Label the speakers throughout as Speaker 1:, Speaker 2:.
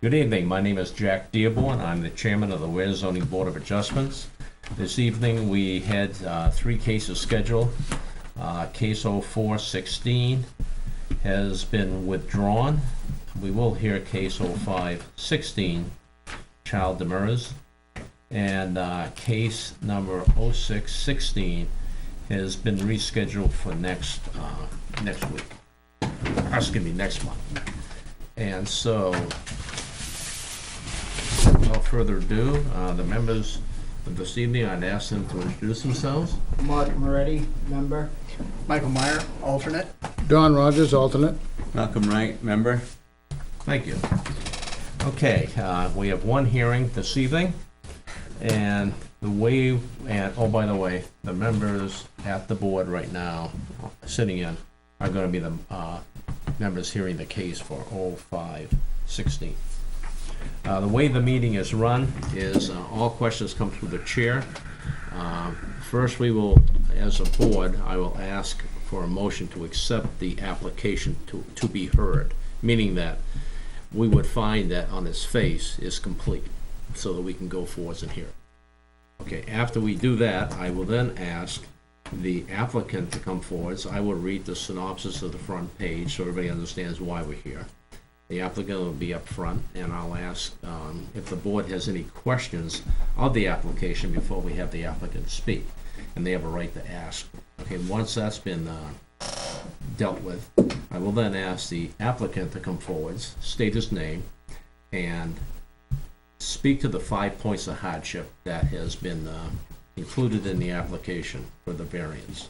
Speaker 1: Good evening, my name is Jack Dearborn. I'm the chairman of the Weare Zoning Board of Adjustments. This evening we had 3 cases scheduled. Case 0416 has been withdrawn. We will hear case 0516, child demurs, and case number 0616 has been rescheduled for next week. Excuse me, next month. And so, without further ado, the members of this evening, I'd ask them to introduce themselves.
Speaker 2: Mark Moretti, member.
Speaker 3: Michael Meyer, alternate.
Speaker 4: Don Rogers, alternate.
Speaker 5: Malcolm Wright, member.
Speaker 1: Thank you. Okay, we have one hearing this evening, and oh, by the way, the members at the board right now sitting in are going to be the members hearing the case for 0516. The way the meeting is run is all questions come through the chair. First, we will, as a board, I will ask for a motion to accept the application to be heard, meaning that we would find that on its face is complete, so that we can go forwards and hear it. Okay, after we do that, I will then ask the applicant to come forwards. I will read the synopsis of the front page so everybody understands why we're here. The applicant will be up front, and I'll ask if the board has any questions of the application before we have the applicant speak, and they have a right to ask. Okay, once that's been dealt with, I will then ask the applicant to come forwards, state his name, and speak to the 5 points of hardship that has been included in the application for the variance.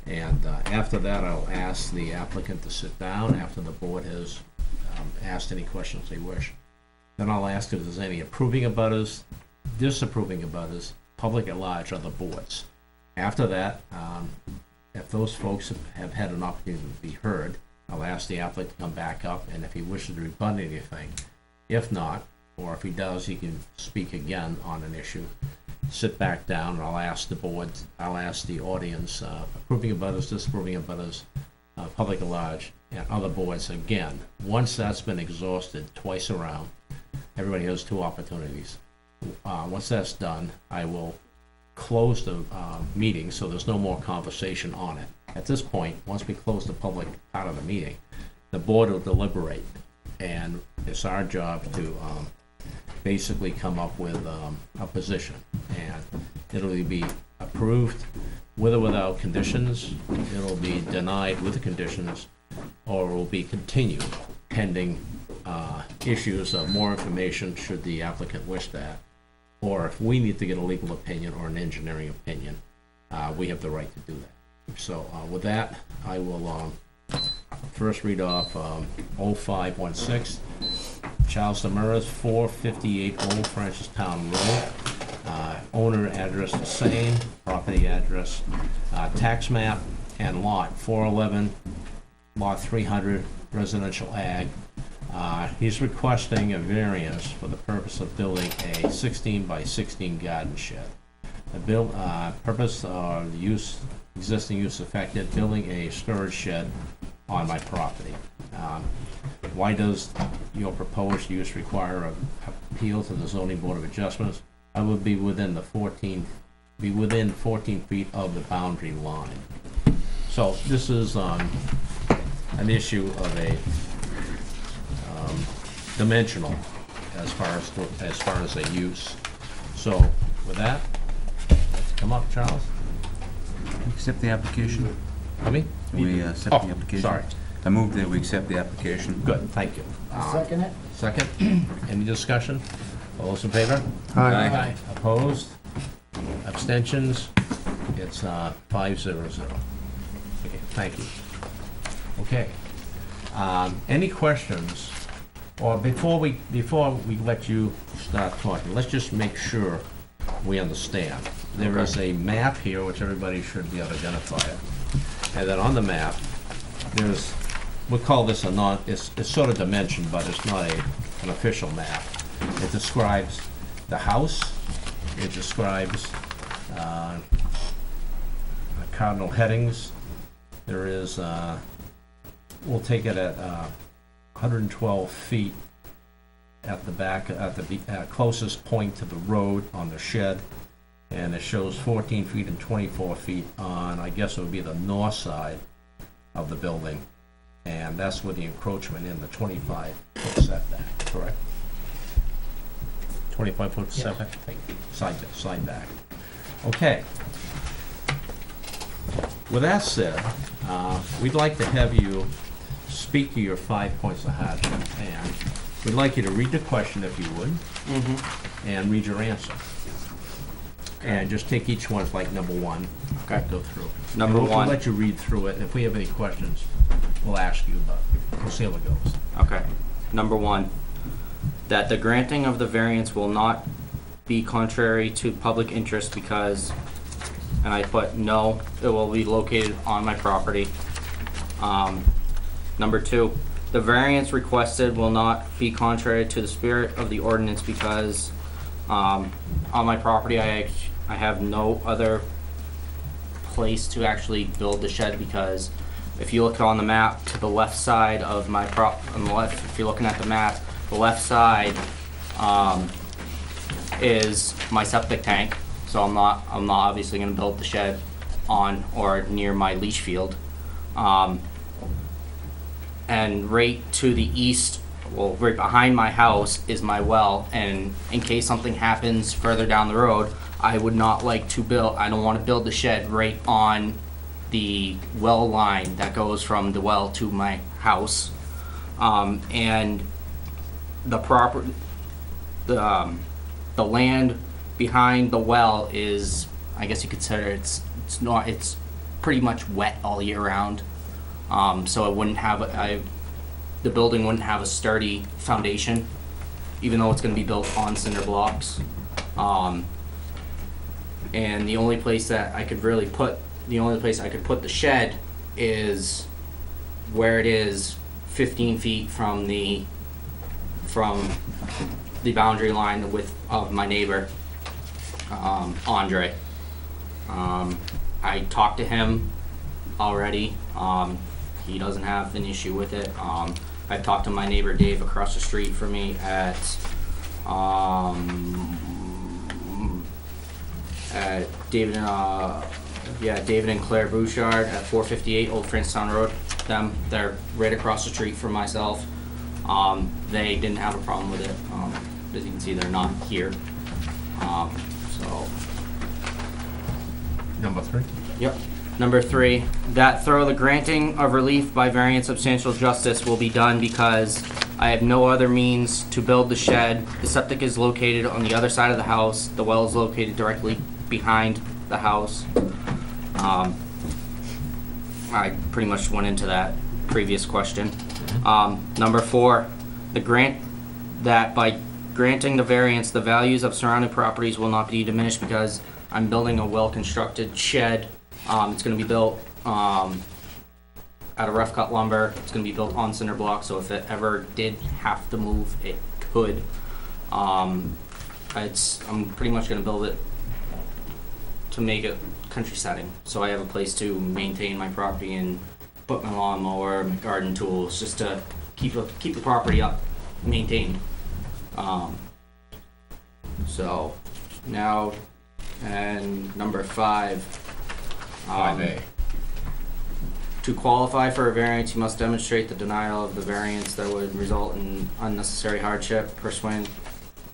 Speaker 1: And after that, I'll ask the applicant to sit down after the board has asked any questions they wish. Then I'll ask if there's any approving abutters, disapproving abutters, public at large, other boards. After that, if those folks have had an opportunity to be heard, I'll ask the applicant to come back up, and if he wishes to rebut anything. If not, or if he does, he can speak again on an issue. Sit back down, and I'll ask the board, I'll ask the audience, approving abutters, disapproving abutters, public at large, and other boards again. Once that's been exhausted twice around, everybody has 2 opportunities. Once that's done, I will close the meeting so there's no more conversation on it. At this point, once we close the public part of the meeting, the board will deliberate, and it's our job to basically come up with a position, and it'll either be approved with or without conditions, it'll be denied with the conditions, or it will be continued pending issues of more information should the applicant wish that, or if we need to get a legal opinion or an engineering opinion, we have the right to do that. So with that, I will first read off 0516. Charles Demers, 458 Old Francis Town Road. Owner address the same, property address, tax map, and lot 411, lot 300, residential ag. He's requesting a variance for the purpose of building a 16 by 16 garden shed. The purpose of use, existing use affected, building a storage shed on my property. Why does your proposed use require an appeal to the Zoning Board of Adjustments? I would be within 14 feet of the boundary line. So this is an issue of a dimensional as far as the use. So with that, let's come up, Charles.
Speaker 5: Accept the application.
Speaker 1: Pardon me?
Speaker 5: We accept the application.
Speaker 1: Sorry.
Speaker 5: I move that we accept the application.
Speaker 1: Good, thank you.
Speaker 2: Second it.
Speaker 1: Second. Any discussion? All those in favor?
Speaker 5: Aye.
Speaker 1: Opposed? Abstentions? It's 500. Okay, thank you. Okay. Any questions? Or before we let you start talking, let's just make sure we understand. There is a map here which everybody should be able to identify it. And then on the map, there's, we'll call this it's sort of dimensioned, but it's not an official map. It describes the house, it describes cardinal headings. There is, we'll take it at 112 feet at the back, at the closest point to the road on the shed. And it shows 14 feet and 24 feet on, I guess it would be the north side of the building. And that's with the encroachment in the 25-foot setback, correct? 25-foot setback, side back. Okay. With that said, we'd like to have you speak to your 5 points of hardship, and we'd like you to read the question if you would, and read your answer. And just take each one as like number one.
Speaker 6: Okay.
Speaker 1: Go through.
Speaker 6: Number
Speaker 1: And we'll
Speaker 6: one.
Speaker 1: let you read through it. If we have any questions, we'll ask you, but we'll see how it goes.
Speaker 6: Okay. Number one, that the granting of the variance will not be contrary to public interest because, and I put no, it will be located on my property. Number two, the variance requested will not be contrary to the spirit of the ordinance because on my property I have no other place to actually build the shed, because if you look on the map to the left side of my on the left, if you're looking at the map, the left side is my septic tank, so I'm not obviously going to build the shed on or near my leach field. And right to the east, well, right behind my house is my well, and in case something happens further down the road, I would not like to build, I don't want to build the shed right on the well line that goes from the well to my house. And the the land behind the well is, I guess you could say it's pretty much wet all year round. So it wouldn't have the building wouldn't have a sturdy foundation, even though it's going to be built on cinder blocks. And the only place that I could really put the shed is where it is 15 feet from the boundary line, the width of my neighbor, Andre. I talked to him already. He doesn't have an issue with it. I've talked to my neighbor Dave across the street from me at David and Claire Bouchard at 458 Old Francetown Road. They're right across the street from myself. They didn't have a problem with it. As you can see, they're not here. So.
Speaker 1: Number three.
Speaker 6: Yep. Number three, that through the granting of relief by variance substantial justice will be done because I have no other means to build the shed. The septic is located on the other side of the house. The well is located directly behind the house. I pretty much went into that previous question. Number four, that by granting the variance, the values of surrounding properties will not be diminished because I'm building a well-constructed shed. It's going to be built out of rough cut lumber. It's going to be built on cinder block, so if it ever did have to move, it could. I'm pretty much going to build it to make it country setting, so I have a place to maintain my property and put my lawnmower, my garden tools, just to keep the property up, maintained. So now, and number five.
Speaker 1: 5A.
Speaker 6: To qualify for a variance, you must demonstrate the denial of the variance that would result in unnecessary hardship pursuant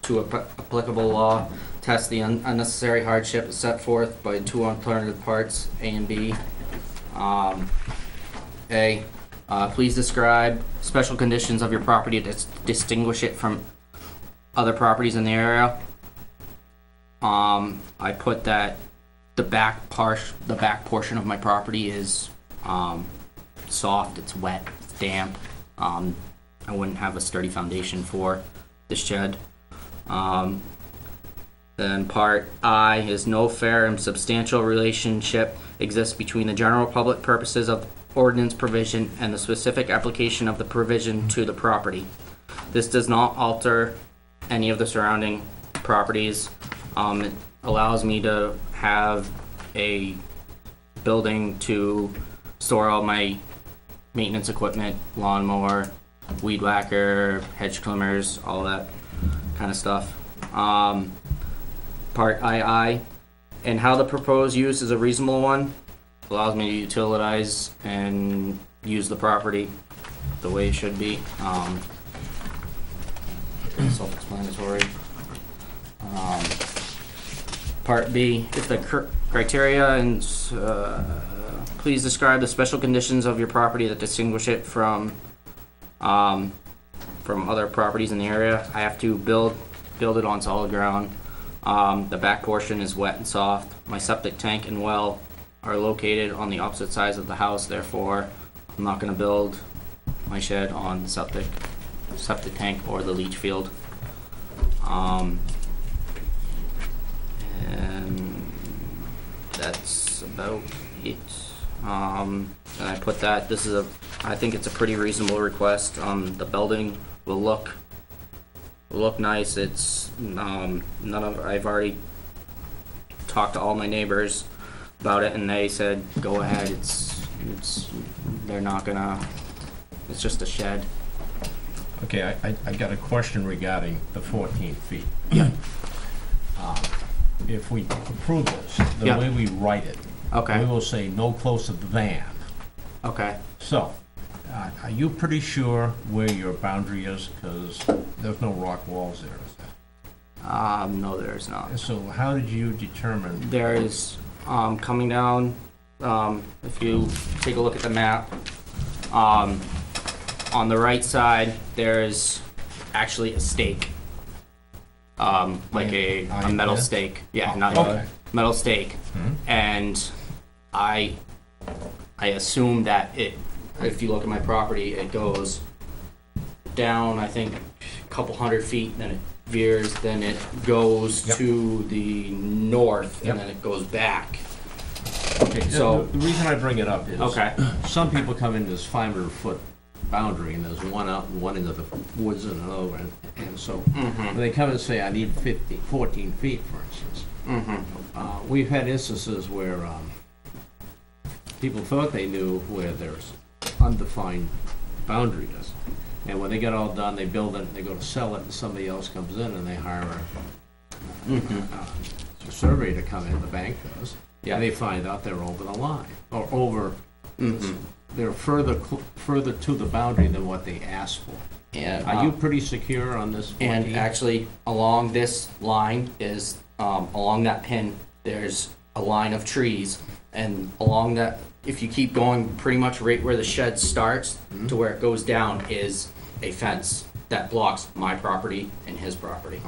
Speaker 6: to applicable law. Test the unnecessary hardship is set forth by two alternative parts, A and B. A, please describe special conditions of your property to distinguish it from other properties in the area. I put that the back portion of my property is soft, it's wet, it's damp. I wouldn't have a sturdy foundation for the shed. Then part I is no fair and substantial relationship exists between the general public purposes of ordinance provision and the specific application of the provision to the property. This does not alter any of the surrounding properties. It allows me to have a building to store all my maintenance equipment, lawnmower, weed whacker, hedge trimmers, all that. kind of stuff. Part II, and how the proposed use is a reasonable one, allows me to utilize and use the property the way it should be. Self-explanatory. Part B, if the criteria and, please describe the special conditions of your property that distinguish it from other properties in the area. I have to build it on solid ground. The back portion is wet and soft. My septic tank and well are located on the opposite sides of the house, therefore I'm not gonna build my shed on the septic tank or the leach field. And that's about it. And I put that, I think it's a pretty reasonable request. The building will look nice. It's, I've already talked to all my neighbors about it and they said, go ahead, they're not gonna, it's just a shed.
Speaker 1: Okay, I got a question regarding the 14 feet.
Speaker 6: Yeah.
Speaker 1: If we approve this, the
Speaker 6: Yeah.
Speaker 1: way we write it,
Speaker 6: Okay.
Speaker 1: we will say no closer than.
Speaker 6: Okay.
Speaker 1: So, are you pretty sure where your boundary is? Because there's no rock walls there, is there?
Speaker 6: No, there's not.
Speaker 1: So how did you determine?
Speaker 6: There is, coming down, if you take a look at the map, on the right side, there's actually a stake. Like a metal
Speaker 1: yeah?
Speaker 6: stake. Yeah, not
Speaker 1: Okay.
Speaker 6: metal stake.
Speaker 1: Mhm.
Speaker 6: And I assume that if you look at my property, it goes down, I think, a couple hundred feet, then it veers, then it goes
Speaker 1: Yep.
Speaker 6: to the north,
Speaker 1: Yep.
Speaker 6: and then it goes back.
Speaker 1: Okay,
Speaker 6: So-
Speaker 1: the reason I bring it up is.
Speaker 6: Okay.
Speaker 1: Some people come in this 500-foot boundary, and there's one out and one into the woods and another one, and so, when they come and say, I need 14 feet, for instance. We've had instances where, people thought they knew where there's undefined boundary is. And when they get all done, they build it, they go to sell it, and somebody else comes in and they hire a surveyor to come in, the bank does.
Speaker 6: Yeah.
Speaker 1: And they find out they're over the line, or over, they're further to the boundary than what they asked for.
Speaker 6: And,
Speaker 1: Are you pretty secure on this 14?
Speaker 6: and actually, along this line is, along that pin, there's a line of trees, and along that, if you keep going pretty much right where the shed starts to where it goes down is a fence that blocks my property and his property.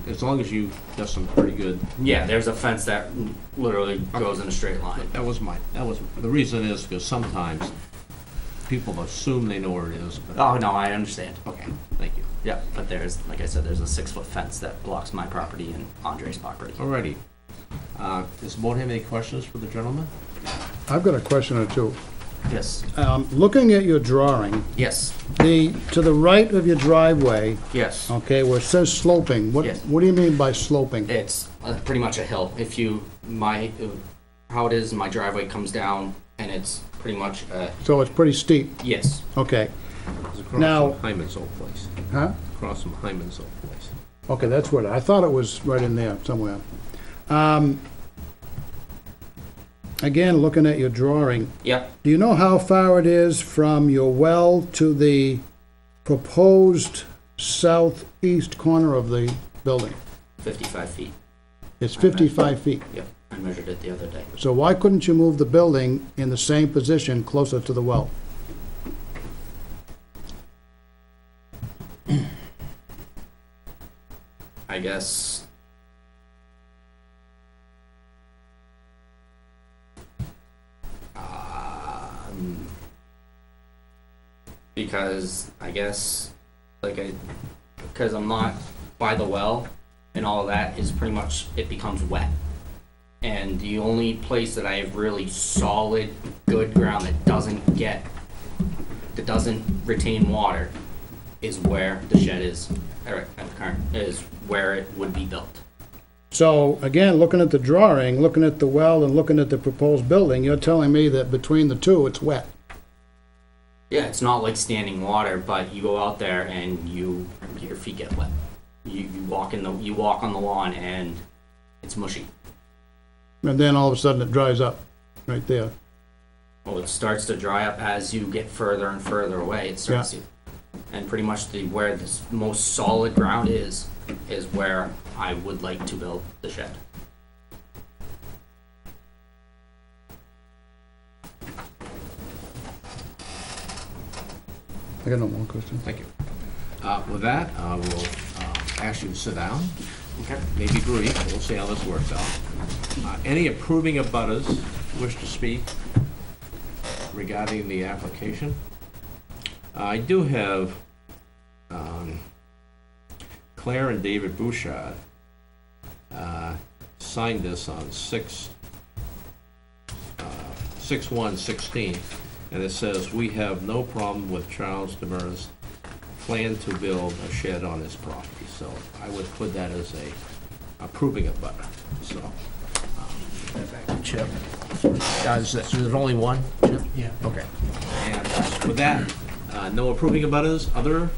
Speaker 1: As long as you got some pretty good,
Speaker 6: Yeah, there's a fence that literally goes in a straight line.
Speaker 1: the reason is because sometimes people assume they know where it is, but.
Speaker 6: Oh, no, I understand.
Speaker 1: Okay, thank you.
Speaker 6: Yeah, but there's, like I said, there's a 6-foot fence that blocks my property and Andre's property.
Speaker 1: Alrighty. Does the board have any questions for the gentleman?
Speaker 4: I've got a question or two.
Speaker 6: Yes.
Speaker 4: Looking at your drawing,
Speaker 6: Yes.
Speaker 4: to the right of your driveway,
Speaker 6: Yes.
Speaker 4: okay, where it says sloping, what
Speaker 6: Yes.
Speaker 4: do you mean by sloping?
Speaker 6: It's pretty much a hill. How it is, my driveway comes down and it's pretty much,
Speaker 4: So it's pretty steep,
Speaker 6: yes.
Speaker 4: okay.
Speaker 1: It's across
Speaker 4: Now-
Speaker 1: from Hyman's old place.
Speaker 4: Huh?
Speaker 1: Across from Hyman's old place.
Speaker 4: Okay, that's what, I thought it was right in there somewhere. Again, looking at your drawing,
Speaker 6: Yep.
Speaker 4: do you know how far it is from your well to the proposed southeast corner of the building?
Speaker 6: 55 feet.
Speaker 4: It's 55 feet.
Speaker 6: Yep. I measured it the other day.
Speaker 4: So why couldn't you move the building in the same position closer to the well?
Speaker 6: I guess. Because I guess, because I'm not by the well and all that is pretty much, it becomes wet. And the only place that I have really solid, good ground that doesn't retain water is where the shed is, is where it would be built.
Speaker 4: So again, looking at the drawing, looking at the well and looking at the proposed building, you're telling me that between the two, it's wet.
Speaker 6: Yeah, it's not like standing water, but you go out there and your feet get wet. You walk on the lawn and it's mushy.
Speaker 4: And then all of a sudden it dries up, right there.
Speaker 6: Well, it starts to dry up as you get further and further away. It starts to, and pretty much where the most solid ground is where I would like to build the shed.
Speaker 4: I got no more questions.
Speaker 1: Thank you. With that, we'll ask you to sit down,
Speaker 6: Okay.
Speaker 1: maybe brief, we'll see how this works out. Any approving abutters wish to speak regarding the application? I do have Claire and David Bouchard signed this on 6/1/16, and it says, "We have no problem with Charles Demers' plan to build a shed on his property." So I would put that as a approving abutter, so. Back to Chip. Is there only one, Chip?
Speaker 2: Yeah.
Speaker 1: Okay. And with that, no approving abutters, other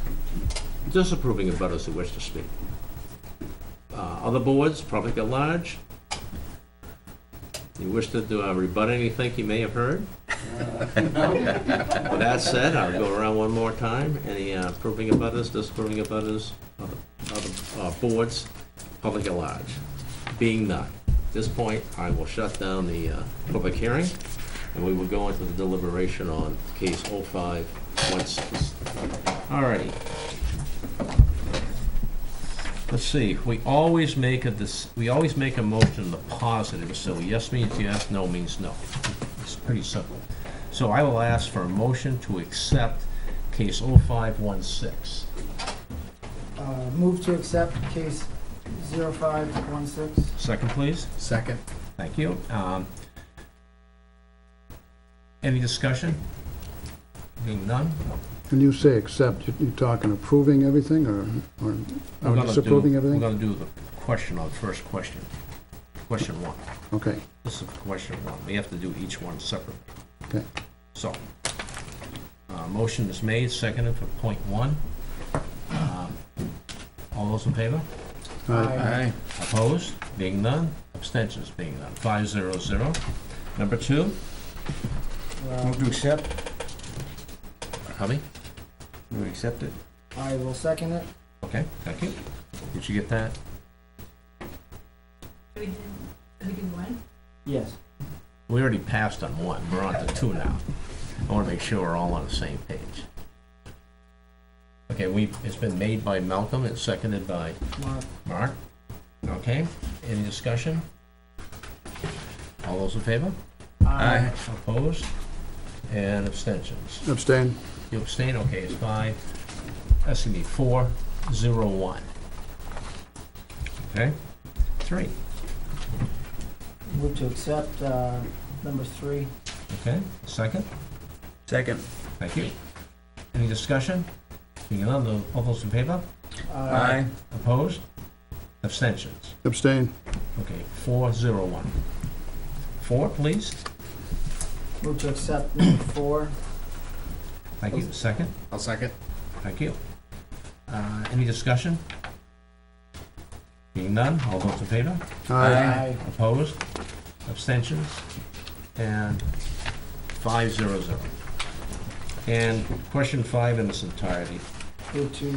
Speaker 1: disapproving abutters who wish to speak. Other boards, public at large? You wish to rebut anything you may have heard? With that said, I'll go around one more time. Any approving abutters, disapproving abutters, other boards, public at large? Being none. At this point, I will shut down the public hearing, and we will go into the deliberation on case 0516. Alrighty. Let's see, we always make a motion in the positive, so yes means yes, no means no. It's pretty simple. So I will ask for a motion to accept case 0516.
Speaker 2: Move to accept case 0516.
Speaker 1: Second, please.
Speaker 3: Second.
Speaker 1: Thank you. Any discussion? Being none?
Speaker 4: When you say accept, you're talking approving everything or disapproving everything?
Speaker 1: We're gonna do the question on first question. Question one.
Speaker 4: Okay,
Speaker 1: This is question one. We have to do each one separately.
Speaker 4: okay.
Speaker 1: So, motion is made, seconded for point one. All those in favor?
Speaker 2: Aye.
Speaker 1: Opposed? Being none. Abstentions being none. 500. Number two,
Speaker 3: Move to accept.
Speaker 1: Hubby?
Speaker 5: You accept it?
Speaker 2: I will second it.
Speaker 1: Okay, thank you. Did you get that?
Speaker 7: We did one?
Speaker 2: Yes.
Speaker 1: We already passed on one. We're on to two now. I want to make sure we're all on the same page. Okay, it's been made by Malcolm and seconded by
Speaker 2: Mark.
Speaker 1: Mark. Okay, any discussion? All those in favor?
Speaker 5: Aye.
Speaker 1: Opposed? And abstentions?
Speaker 4: Abstain?
Speaker 1: You abstain? Okay, it's 4-0-1. Okay? 3.
Speaker 2: Move to accept number 3.
Speaker 1: Okay, second?
Speaker 5: Second.
Speaker 1: Thank you. Any discussion? Being none, all those in favor?
Speaker 5: Aye.
Speaker 1: Opposed? Abstentions?
Speaker 4: Abstain?
Speaker 1: Okay, 4-0-1. 4, please.
Speaker 2: Move to accept number 4.
Speaker 1: Thank you. Second?
Speaker 3: I'll second.
Speaker 1: Thank you. Any discussion? Being none, all those in favor?
Speaker 2: Aye.
Speaker 1: Opposed? Abstentions? And 5-0-0. And question 5 in its entirety.
Speaker 2: Move to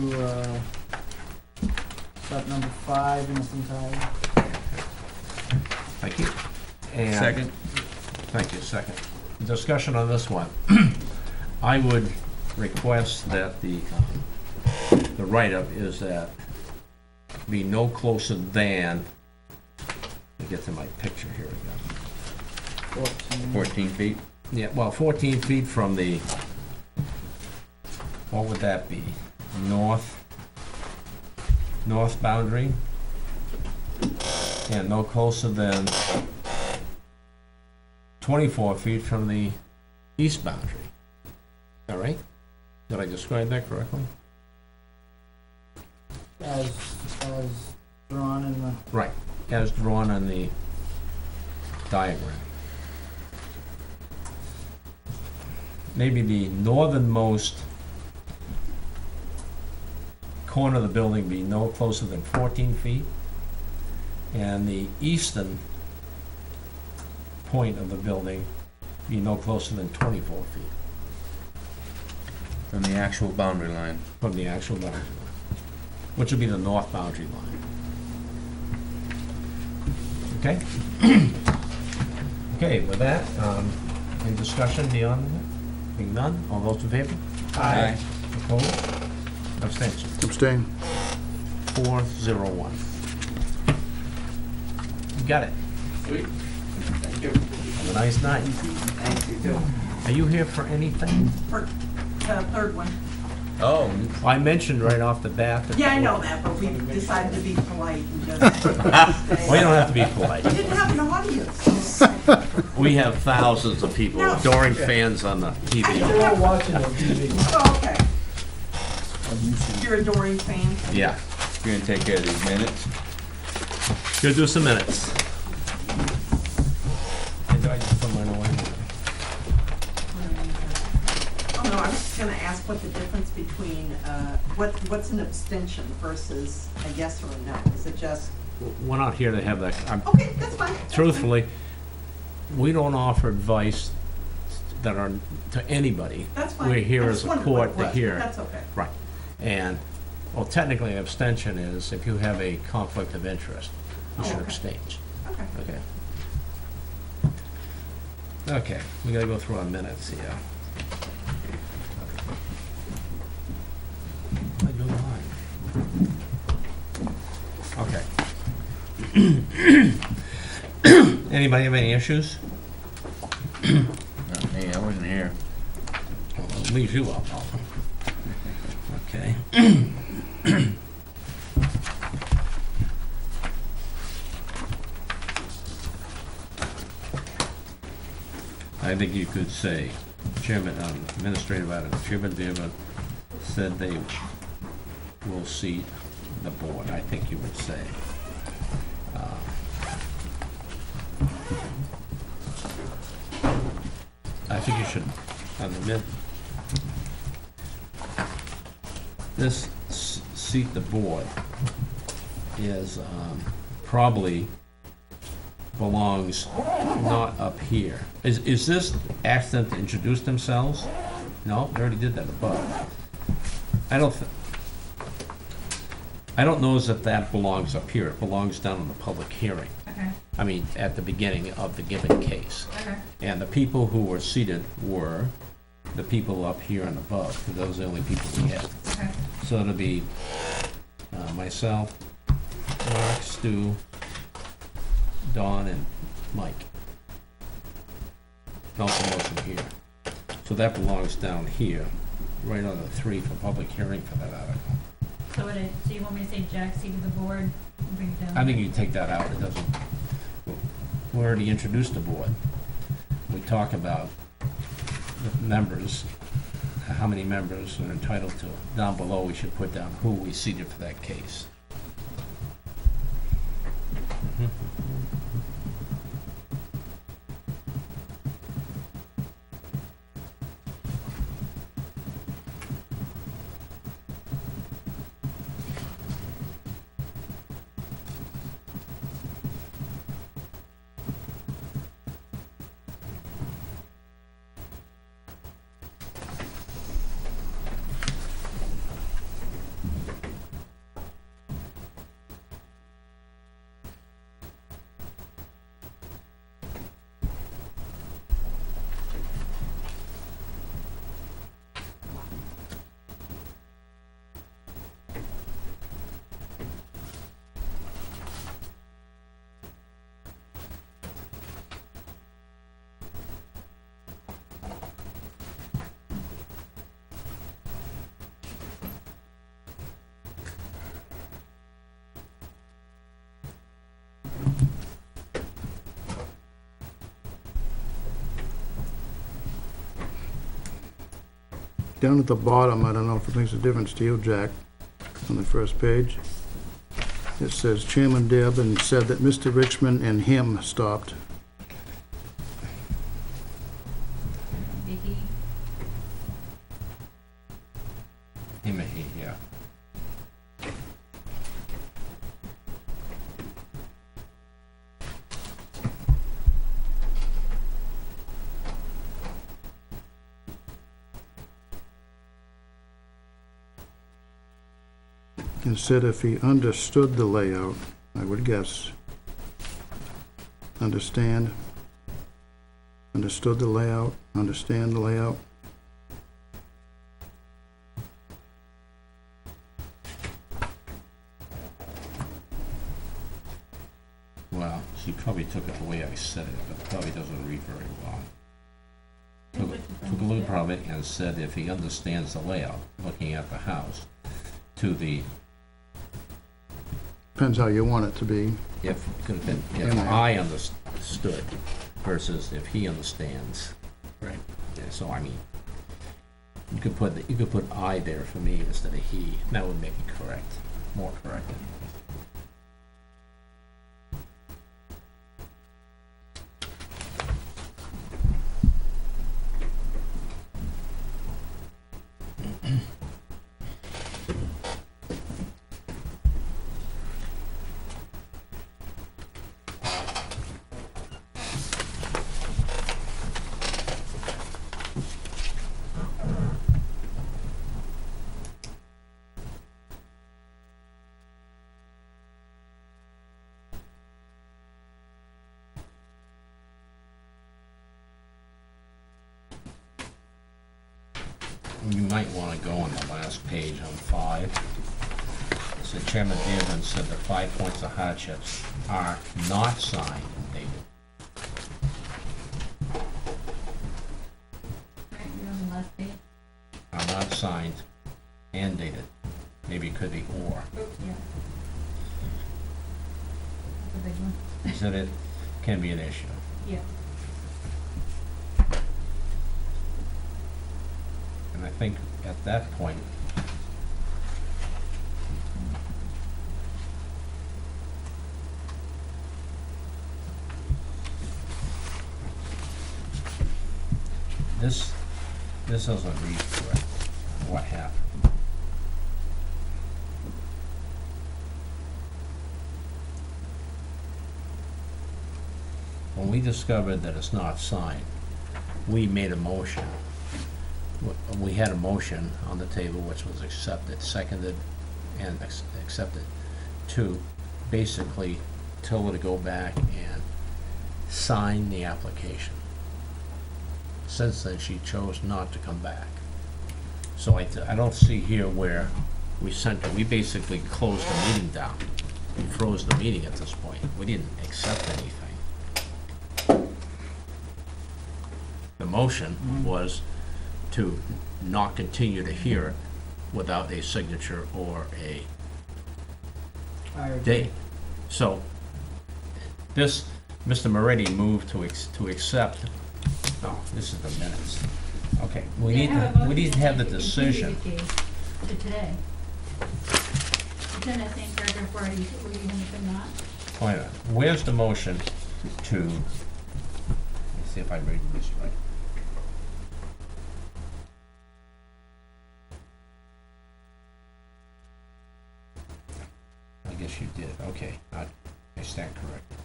Speaker 2: accept number 5 in its entirety.
Speaker 1: Thank you. And
Speaker 5: Second.
Speaker 1: Thank you. Second. Discussion on this one. I would request that the write-up is that be no closer than, let me get to my picture here again.
Speaker 2: 14.
Speaker 5: 14 feet.
Speaker 1: Yeah, well, 14 feet from the, what would that be? North boundary? And no closer than 24 feet from the east boundary. All right? Did I describe that correctly?
Speaker 2: As drawn in the,
Speaker 1: Right, as drawn on the diagram. Maybe the northernmost corner of the building be no closer than 14 feet, and the eastern point of the building be no closer than 24 feet
Speaker 5: From the actual boundary line.
Speaker 1: from the actual boundary line, which would be the north boundary line. Okay? Okay, with that, any discussion beyond that? Being none, all those in favor?
Speaker 5: Aye.
Speaker 1: Opposed? Abstention.
Speaker 4: Abstain.
Speaker 1: 401. You got it.
Speaker 8: Sweet. Thank you.
Speaker 1: Have a nice night.
Speaker 8: Thanks, you too.
Speaker 1: Are you here for anything?
Speaker 7: For the third one.
Speaker 5: Oh,
Speaker 1: I mentioned right off the bat that.
Speaker 7: Yeah, I know that, but we decided to be polite and just stay.
Speaker 1: Well, you don't have to be polite.
Speaker 7: We didn't have an audience.
Speaker 1: We have thousands of people,
Speaker 7: No.
Speaker 1: adoring fans on the TV.
Speaker 2: They're all watching on TV.
Speaker 7: Oh, okay. You're adoring fan.
Speaker 1: Yeah.
Speaker 5: you're gonna take care of these minutes?
Speaker 1: Gonna do some minutes. I just put mine away.
Speaker 7: Oh, no, I was just gonna ask what the difference between, what's an abstention versus a yes or a no? Is it just,
Speaker 1: We're not here to have that.
Speaker 7: okay, that's fine. that's
Speaker 1: Truthfully, we don't offer advice that are to anybody.
Speaker 7: fine. That's fine.
Speaker 1: We're here
Speaker 7: I
Speaker 1: as
Speaker 7: just
Speaker 1: a
Speaker 7: wondered what
Speaker 1: court
Speaker 7: it
Speaker 1: to
Speaker 7: was,
Speaker 1: hear.
Speaker 7: but that's okay.
Speaker 1: Right. And, well, technically, an abstention is if you have a conflict of interest, you should
Speaker 7: Okay.
Speaker 1: abstain.
Speaker 7: Okay.
Speaker 1: Okay. Okay, we gotta go through our minutes here. I do mine. Okay. Anybody have any issues?
Speaker 5: Not me, I wasn't here.
Speaker 1: Well, it leaves you out, Paul. Okay. I think you could say, Chairman, Administrative Item, Chairman Dearman said they will seat the board, I think you would say. I think you should, on the mid, this seat the board is, probably belongs not up here. Is this ask them to introduce themselves? No, they already did that above. I don't know as if that belongs up here. It belongs down in the public hearing.
Speaker 7: Okay,
Speaker 1: I mean, at the beginning of the given case.
Speaker 7: okay.
Speaker 1: And the people who were seated were the people up here and above, because those are the only people we had.
Speaker 7: Okay.
Speaker 1: So it'll be myself, Mark, Stu, Don, and Mike. Also motion here. So that belongs down here, right on the 3 for public hearing for that article.
Speaker 9: So you want me to say Jack seated the board and bring it down?
Speaker 1: I think you take that out, it doesn't, we already introduced the board. We talk about the members, how many members are entitled to. Down below, we should put down who we seated for that case.
Speaker 4: Down at the bottom, I don't know if it makes a difference to you, Jack, on the first page. It says Chairman Dearborn said that Mr. Richmond and him stopped.
Speaker 9: Vicky,
Speaker 1: Him and he, yeah.
Speaker 4: and said if he understood the layout, I would guess. Understand, understood the layout, understand the layout.
Speaker 1: Well, she probably took it the way I said it, but probably doesn't read very well. Took a little from it and said if he understands the layout, looking at the house, to the,
Speaker 4: Depends how you want it to be.
Speaker 1: if I understood versus if he understands.
Speaker 4: Right.
Speaker 1: Yeah, so I mean, you could put I there for me instead of he. That would make it correct, more correct. You might want to go on the last page on 5. It said Chairman Dearman said the 5 points of hardships are not signed and dated.
Speaker 9: Right, you're on the last page.
Speaker 1: Are not signed and dated. Maybe it could be or.
Speaker 9: Oops, yeah. That's a big one.
Speaker 1: He said it can be an issue.
Speaker 9: Yeah.
Speaker 1: And I think at that point, this doesn't read correct, what happened. When we discovered that it's not signed, we made a motion. We had a motion on the table which was accepted, seconded, and accepted, to basically tell her to go back and sign the application. Since then, she chose not to come back. So I don't see here where we sent her, we basically closed the meeting down. We froze the meeting at this point. We didn't accept anything. The motion was to not continue to hear it without a signature or a
Speaker 2: I agree.
Speaker 1: date. So, this, Mr. Moretti moved to accept, oh, this is the minutes. Okay, we need to have the decision.
Speaker 9: To today. It's in that same paragraph where you even if it's not.
Speaker 1: Wait a minute, where's the motion to, let me see if I read this right. I guess you did, okay, I stand corrected.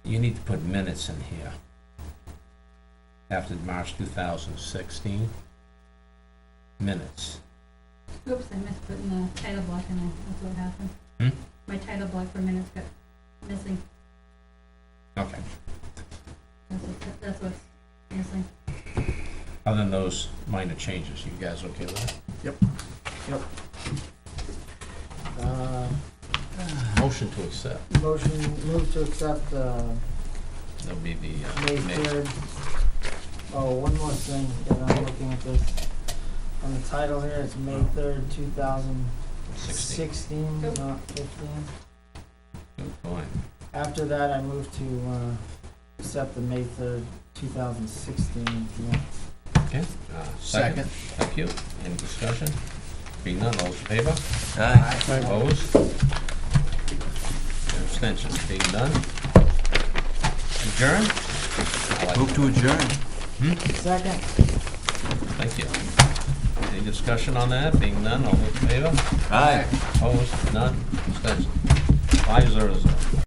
Speaker 1: You need to put minutes in here. After March 2016. Minutes.
Speaker 9: Oops, I missed putting the title block in there. That's what happened.
Speaker 1: Hmm?
Speaker 9: My title block for minutes got missing.
Speaker 1: Okay.
Speaker 9: That's what's missing.
Speaker 1: Other than those minor changes, you guys okay with that?
Speaker 2: Yep.
Speaker 1: Motion to accept.
Speaker 2: Motion, move to accept,
Speaker 1: That'll be the,
Speaker 2: May
Speaker 1: May.
Speaker 2: 3rd. Oh, one more thing that I'm looking at this. On the title here, it's May 3rd, 2016,
Speaker 1: Nope.
Speaker 2: not 15.
Speaker 1: Good point.
Speaker 2: After that, I move to accept the May 3rd, 2016 minutes.
Speaker 1: Okay, second. Thank you. Any discussion? Being none, all those in favor?
Speaker 5: Aye.
Speaker 1: Opposed? Abstentions? Being none? Adjourn?
Speaker 5: Move to adjourn.
Speaker 2: Second.
Speaker 1: Thank you. Any discussion on that? Being none, all those in favor?
Speaker 5: Aye.
Speaker 1: Opposed? None? Abstentions? 5-0-0.